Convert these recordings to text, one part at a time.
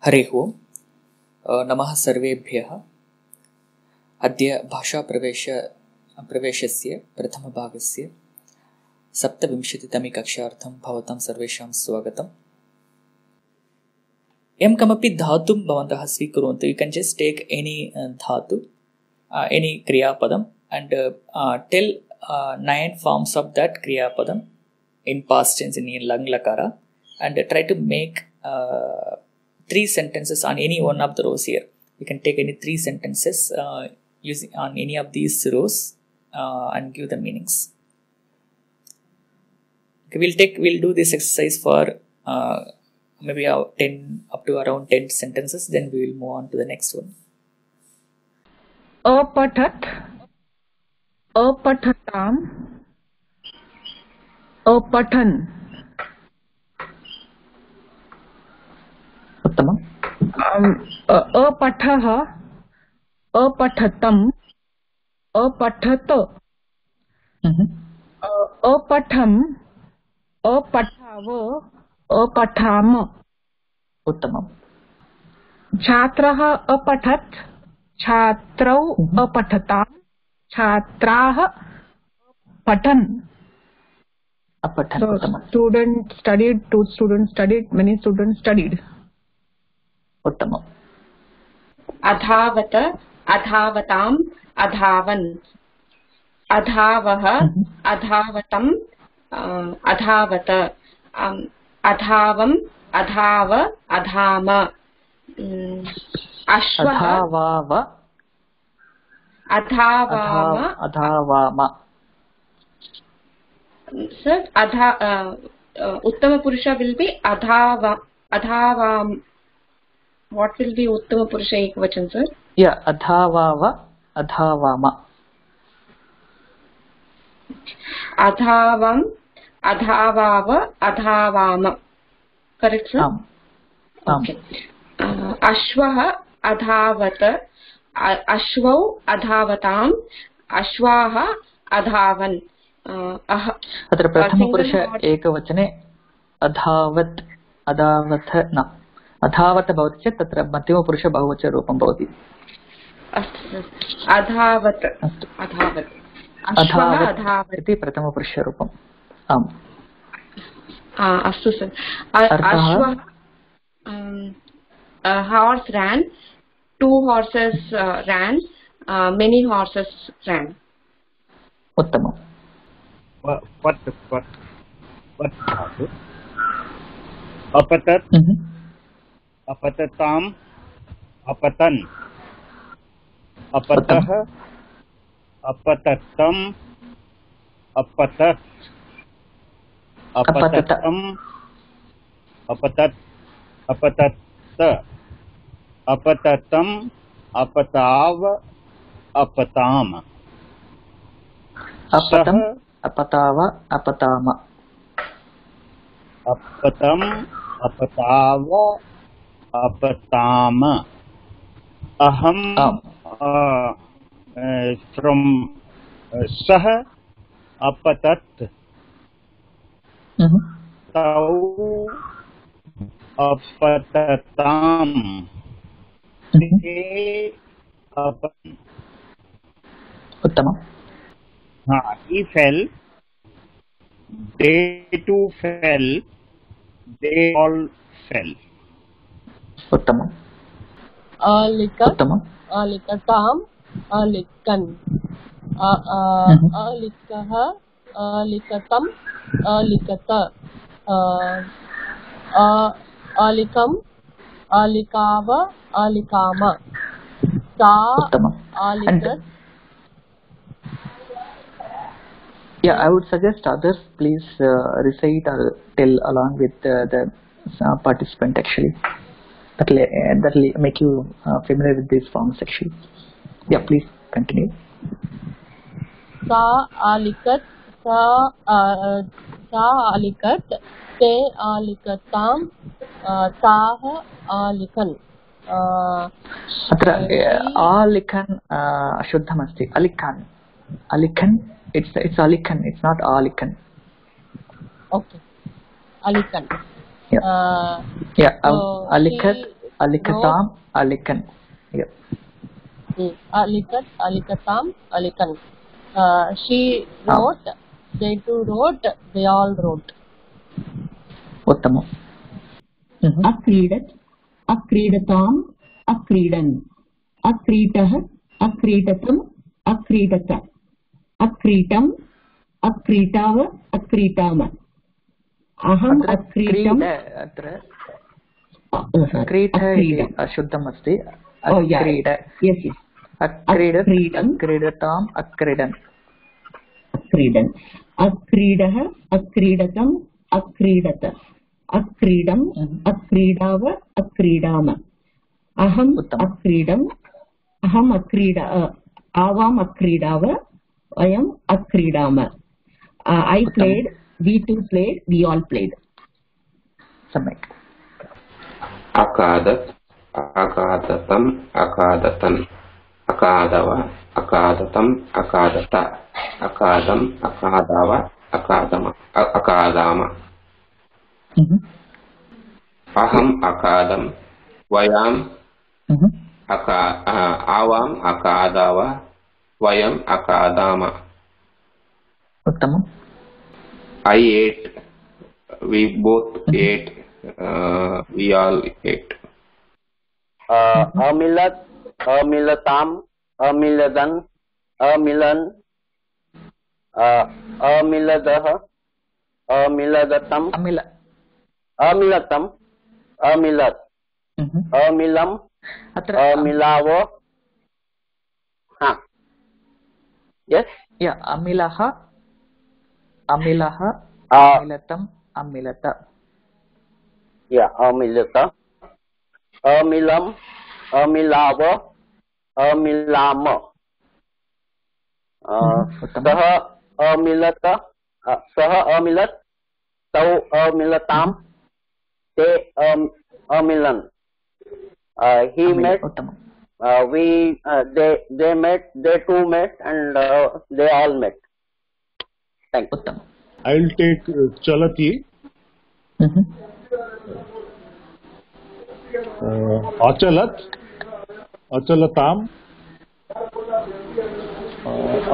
हरिः ओम्। नमः सर्वेभ्यः। अद्य भाषाप्रवेशस्य प्रथमभागस्य 27तमी कक्षार्थं भवतां सर्वेषां स्वागतम्। यं कमपि धातुं भवन्तः स्वीकुर्वन्तु, you can just take any धातु, एनी क्रियापदम् and tell 9 forms of that kriyapadam in past tense in lang lakara, and try to make 3 sentences on any one of the rows here. You can take any 3 sentences using on any of these rows and give the meanings. Okay, we'll do this exercise for maybe 10 up to around 10 sentences, then we will move on to the next one. अपठत्, अपठताम्, अपठन्। उत्तमम्। अपठः, अपठतम्, अपठत, अपठम्, अपठाव, अपठाम। उत्तमम्। छात्रः अपठत्, छात्रौ अपठताम्, छात्राः पठन्। अपठन्। So, student studied, 2 students studied, many students studied. उत्तमम्। अधावत, अधावताम्, अधावन्। अधावः, अधावतम्, अधावत। अधावम्, अधाव, अधाम। अश्वः, अधावाव, अधावाम, अधावाम। sir, uttama purusha will be adhavam. What will be uttama purusha ekvachan, sir? Yeah, adhavav, adhavama. Adhavam, adhavav, adhavama. Correct, sir? Okay. Ashvah, adhavat, ashvau, adhavatam, ashvaah, adhavan. अत्र प्रथमपुरुष एकवचने अधावत्, अधावथ न, अधावत् भवति चेत् तत्र मध्यमपुरुष बहुवचनरूपं भवति। अस्तु, अधावत्, अधावत्, अधावत् इति प्रथमपुरुषरूपम्। आम्, अस्तु sir. अश्वः, horse ran, 2 horses ran, many horses ran. उत्तमम्। what धातु? अपतत्, अपतताम्, अपतन्। अपतः, अपततम्, अपतत्, अपततम्, अपतत्, अपतत, अपततम्, अपताव, अपताम। अपतम्, अपताव, अपताम। अपतम्, अपताव, अपताम। अहम्, from सः अपतत्, तौ अपतताम्, ते अपतन्। उत्तमम्। He fell, they too fell, they all fell. उत्तमम्। अलिखत्, उत्तमम्। अलिखताम्, अलिखन्। अलिखः, अलिखतम्, अलिखत। अलिखम्, अलिकाव, अलिकाम। सा अलिखत्। Yeah, I would suggest others please recite or tell along with the participant actually. That will make you familiar with these forms actually. Yeah, please continue. सा अलिखत्, सा अलिखत्, ते अलिखताम्, ताः अलिखन्। अत्र आलिखन् अशुद्धमस्ति। अलिखन्, अलिखन्, it's alikhan, it's not alikhan. Okay, alikhan. Yeah. So Alikhat Alikatam, alikan. Yeah. Alikat, alikatam, alikan. She wrote, they too wrote, they all wrote. Uttamam. Akridat, akridatam, akridan. Akritah, akridatam, akridata. Akritam, akritava, akritama. Aham akritam. अत्र क्रीड अशुद्धम् अस्ति. Yes, yes. क्रीडताम् अक्रीडन्. Akridan. Akridah, akridatam, akridata. Akridam, akridava, akridama. Aham akridam, aham akrida, avam akridava, ayam akridama. I played, we two played, we all played. सम्यक्. अकादत्, अकादतम्, अकादतन्, अकादव, अकादतम्, अकादत, अकादम्, अकादव, अकादम, अकादाम. अहम् अकादम्, वयम् आवाम् अकादाव, वयम् अकादाम. उत्तमम्. I ate, we both ate, we all ate. अमिलत, अमिलताम, अमिलदन, अमिलन, अमिलदह, अमिलदतम, अमिलतम, अमिलत, अमिलम, अमिलाव. हाँ. Yes. Yeah. अमिलः, अमिलः, अमिलतम्, अमिलत. Yeah. अमिलता, अमिलम, अमिलाव, अमिलाम. सह अमिलत, सह अमिलत, तौ अमिलताम, ते अमिलन. He met, we, they met, they too met, and they all met. Thank you. I'll take Chalati. Achalat, Achalatam,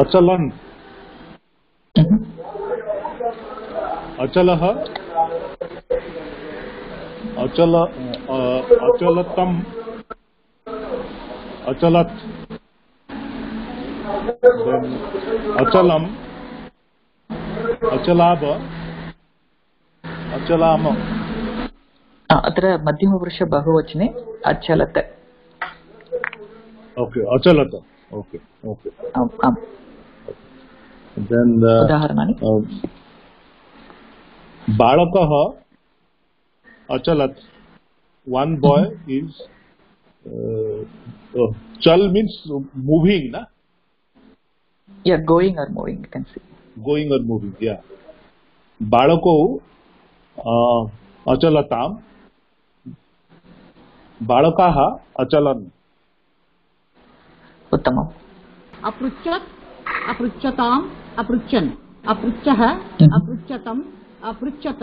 Achalan, Achalaha, Achalatam, Achalat, then Achalam, Achalaba, Achalama. अत्र मध्यमपुरुष बहुवचने अचलत. Okay, Achalata. Okay. Then उदाहरणानि. Balakah Achalat. One boy is Chal means moving, na? Yeah, going or moving, you can say. Going or moving, yeah. Balako Achalatam. Balakaha Achalan. उत्तमम्. अपृच्छत्, अपृच्छताम्, अपृच्छन्, अपृच्छः, अपृच्छतम्, अपृच्छत,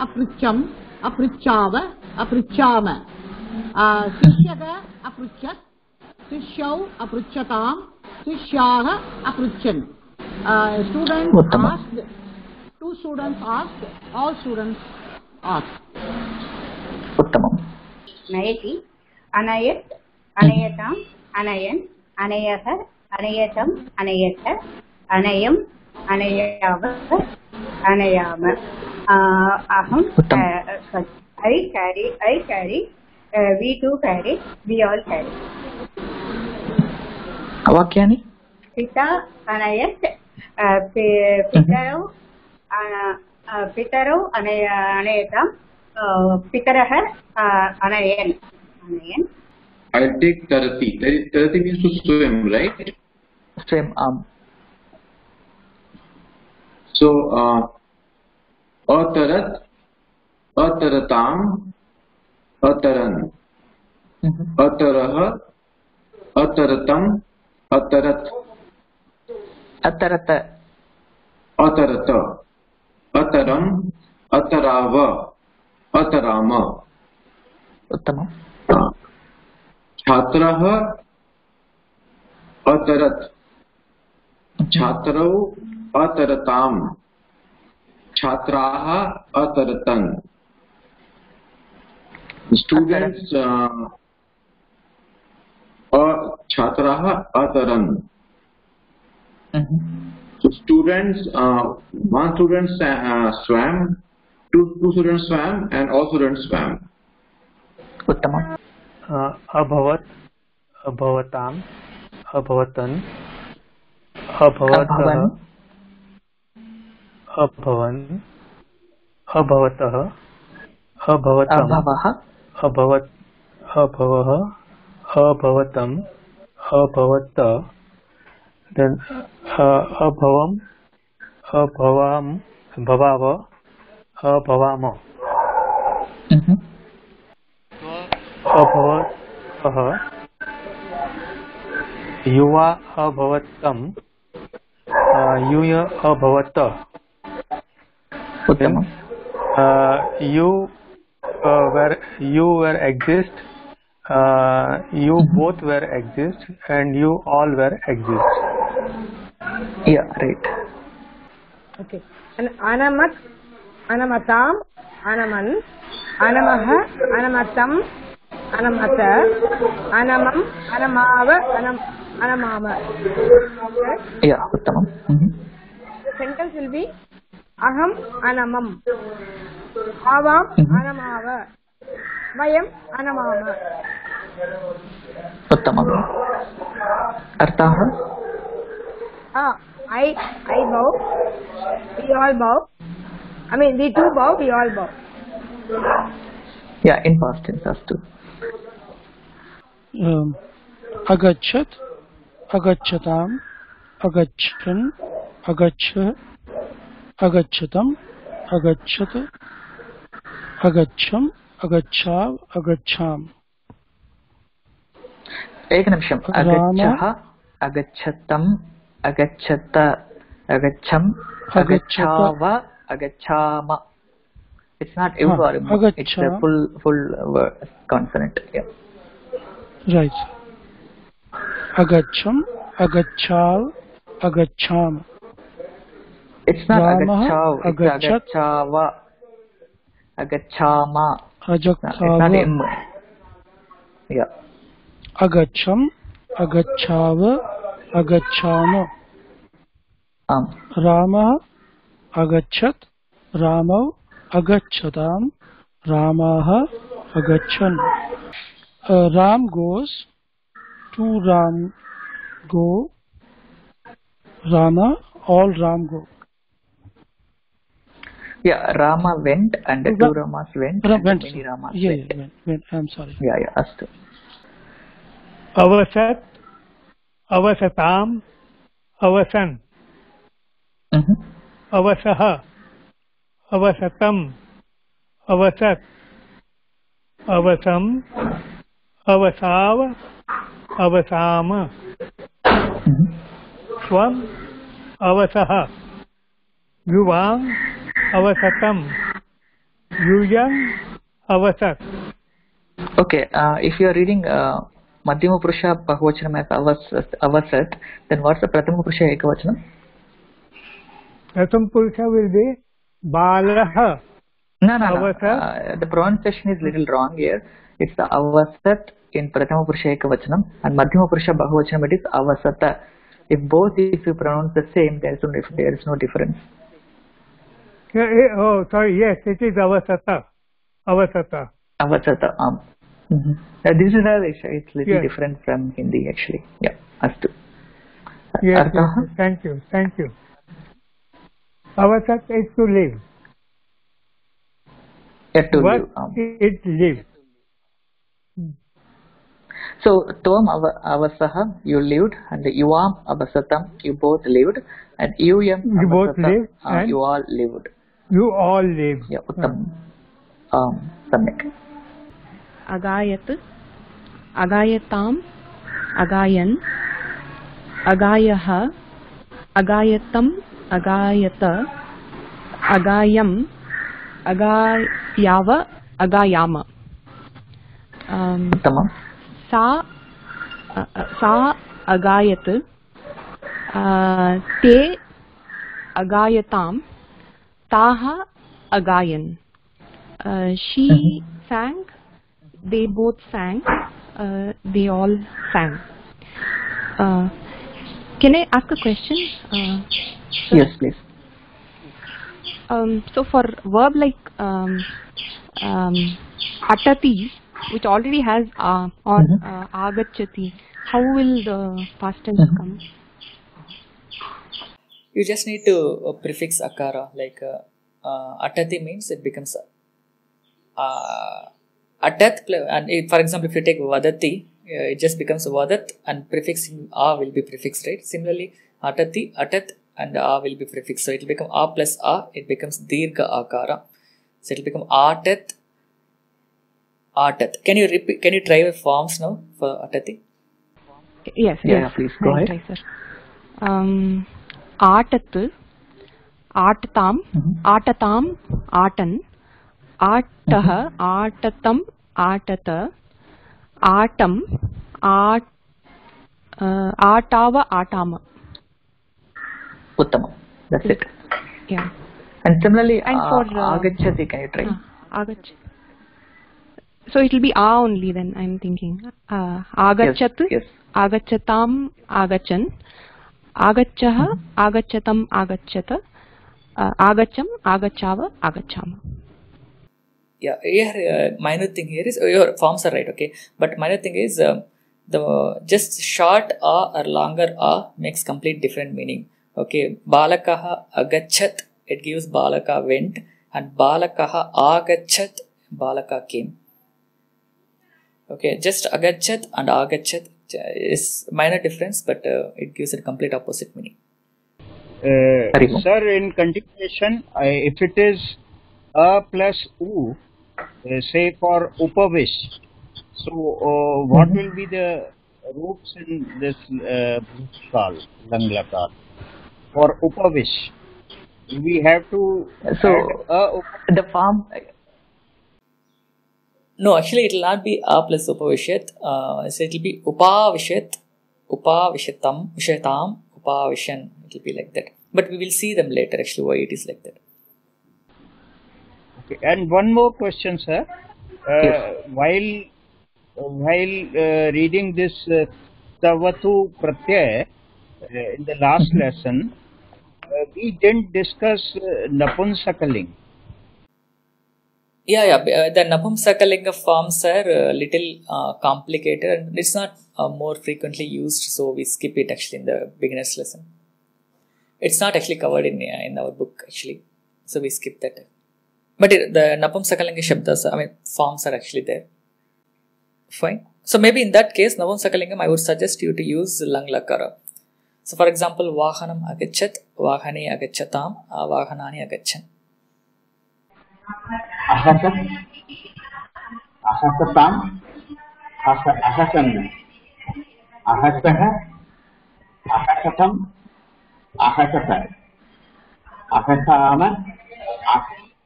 अपृच्छम्, अपृच्छाव, अपृच्छाम. शिष्यः अपृच्छत्, शिष्यौ अपृच्छताम्, शिष्याः अपृच्छन्. Students asked, two students asked, all students asked. उत्तमम्. नयति, अनयत्, अनयताम्, अनयन्, अनयः, अनयतम्, अनयत, अनयम्, अनयाव, अनयाम. अहं, I carry, we too carry, we all carry. वाक्यानि. पिता अनयत्, पितरौ अनयताम्, पितरः अनयन्. I take Tarati. Tarati means to swim, right? Swim. So, Atarat, Ataratam, Ataran. Ataraha, Ataratam, Atarat. Atarata. Atarata. Ataram, Atarava, Atarama. उत्तमम्. छात्रः अतरत्, छात्रौ अतरताम्, छात्राः अतरतन्. Students छात्राः अतरन्. So students, one student swam, two students swam, and all students swam. उत्तमम्. अभवत्, अभवताम्, अभवतन्, अभवतः, अभवन्, अभवतः, अभवतम्, अभवत्, अभवः, अभवतम्, अभवत, then अभवम्, अभवाम, भवाव, अभवाम. अभवतः, युवा अभवतम्, यूय अभवत. उत्तमम्. You were exist, you both were exist, and you all were exist. Yeah, right. Okay. And anamat, anamatam, anaman, anamah, anamatam, anamata, anamam, anamava, anamama. Yeah, uttamam. The sentence will be aham anamam, avam anamava, vayam anamama. उत्तमम्. अर्थः? I bow, we all bow. I mean, we two bow, we all bow. Yeah, in past tense astu. Agachat, agachatam, agachan, agacha, agachatam, agachat, agacham, agachav, agacham. एक निमिषम्. अगच्छः, अगच्छतम्, अगच्छत, अगच्छम्, अगच्छाव, अगच्छाम. It's not euphorism. It's a full word, consonant. Yeah. Right. Agacham, agachav, agacham. It's not agachav. It's agachava, agachama. It's not m. Yeah. Agacham, agachava, agachama. Rama, agachat, Ramav, agachatam, Ramaha, agachan. Ram goes, two Ram go, Rama, all Ram go. Yeah, Rama went and two Ramas went and many Ramas went. I'm sorry. Yeah, astu. Avasat, avasatam, avasan. Avasaha, avasatam, avasat, avasam, avasav, avasama. Swam, avasaha, yuvang, avasatam, yuyang, avasat. Okay, if you are reading Madhyama Purusha Bahuvachanam as avasat, then what's the Prathama Purusha Ekavachanam? Prathama Purusha will be Balaha. No. The pronunciation is little wrong here. It's the avasat in Prathama Purusha Ekavachanam, and Madhyama Purusha Bahuvachanam it is avasata. If you pronounce the same, there is no difference. Oh, sorry. Yes, it is avasata. Avasata. This is it's little different from Hindi actually. Yeah, astu. Yes, thank you. Avasat is to live. It lives. So, Tom avasaha, you lived, and Yuam avasatam, you both lived, and Yuyam you both lived, and you all lived. You all lived. Yeah, uttam. Samyak. Agayat, agayatam, agayan, agayaha, agayatam, agayata, agayam, agayava, agayama. Tamam. Sa सा अगायत्, ते अगायताम्, ताः अगायन्. She sang, they both sang, they all sang. Can I ask a question? Yes, please. So for verb like atati, which already has or agachati, how will the past tense come? You just need to prefix akara, like atati means it becomes atat, and for example if you take vadati, it just becomes vadat and prefixing a will be prefixed, right? Similarly atati, atat and a will be prefixed, so it will become a plus a, it becomes dirgha akara, so it will become atat, atat. Can you repeat, can you try the forms now for atati? Yes, Yeah, please go ahead. Try, sir. Atat, atatam, atatam, atan, atah, atatam, atata, atam, atava, atama. Uttama. That's it. Yeah. And similarly, And for agachati, can you try? Agachati. So it will be a only then, I'm thinking. Agachat, Yes. agachatam, agachan, agachah, agachatam, agachata, agacham, agachava, agachama. Yeah, here minor thing here is your forms are right, okay, but minor thing is the just short a or longer a makes complete different meaning. Okay, balakaha agachat, it gives balaka went, and balakaha agachat, balaka came. Okay, just agachat and agachat is minor difference, but it gives a complete opposite meaning. Sir, in continuation, if it is a plus u, say for upavish, so what will be the roots in this bhutkal, langlakar? For upavish, we have to the form. No, actually it will not be a plus upavishyat. So it will be upavishyat, upavishatam, vishatam, upavishan. It will be like that. But we will see them later actually why it is like that. Okay. And one more question, sir. Yes. While reading this tavatu pratyay in the last lesson, we didn't discuss napunsakaling. Yeah. The napumsakalinga forms are little complicated and it's not more frequently used, so we skip it actually in the beginner's lesson. It's not actually covered in our book actually, so we skip that. But the napumsakalinga shabdas, forms are actually there. Fine. So maybe in that case, napumsakalingam, I would suggest you to use lang lakara. So for example, vahanam agachat, vahane agachatam, vahanani agachan. Ahasat, ahasatam, ahasan, ahasah, ahasatam, ahasata, ahasama,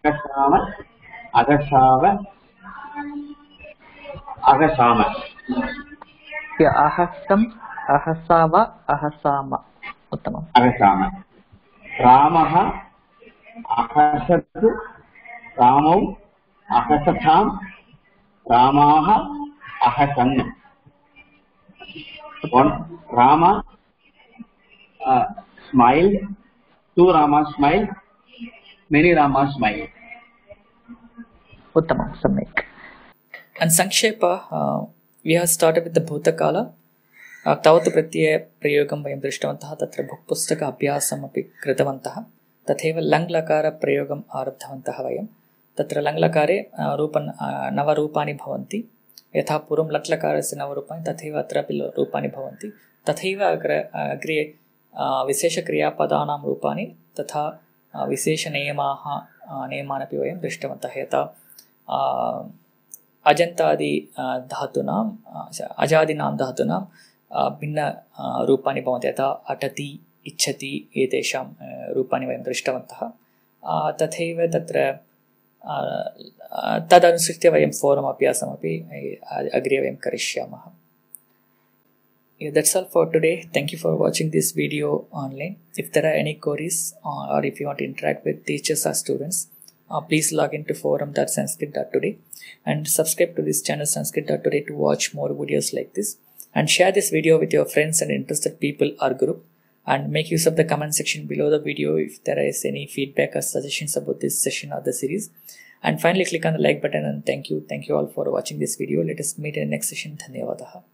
ahasama, ahasava, ahasama. Yeah, ahasam, ahasava, ahasama. Uttamam. Ahasama. Ramaha, ahasat, Ramau, ahasatham, Ramaha, ahasan. One Rama smiled, two Ramas smiled, many Ramas smiled. Uttamam, Samyak. And Sankshepa, we have started with the Bhutakala. Tavatu pratyaya prayogam vayam drishtavantah tatra bhukpustaka abhyasam api kritavantah tatheva langlakara prayogam arabdhavantah vayam tatra langlakare rupan navarupani bhavanti yatha puram latlakarasya navarupani tatheva atrapi rupani bhavanti tatheva agre vishesha kriyapadanam rupani tatha vishesha niyamaha niyamanapi vayam drishtavantah yatha अजंतादि धातूनां अजादीनां धातूनां भिन्न रूपाणि भवन्ति यथा अटति इच्छति एतेषां रूपाणि वयं दृष्टवन्तः तथैव तत्र तदनुसृत्य वयं फोरम् अभ्यासमपि अग्रे वयं करिष्यामः Yeah, that's all for today. Thank you for watching this video online. If there are any queries or if you want to interact with teachers or students, please log into forum.sanskrit.today and subscribe to this channel sanskrit.today to watch more videos like this, and share this video with your friends and interested people or group, and make use of the comment section below the video if there is any feedback or suggestions about this session or the series. And finally, click on the like button, and thank you all for watching this video. Let us meet in the next session. Dhanyavadaha.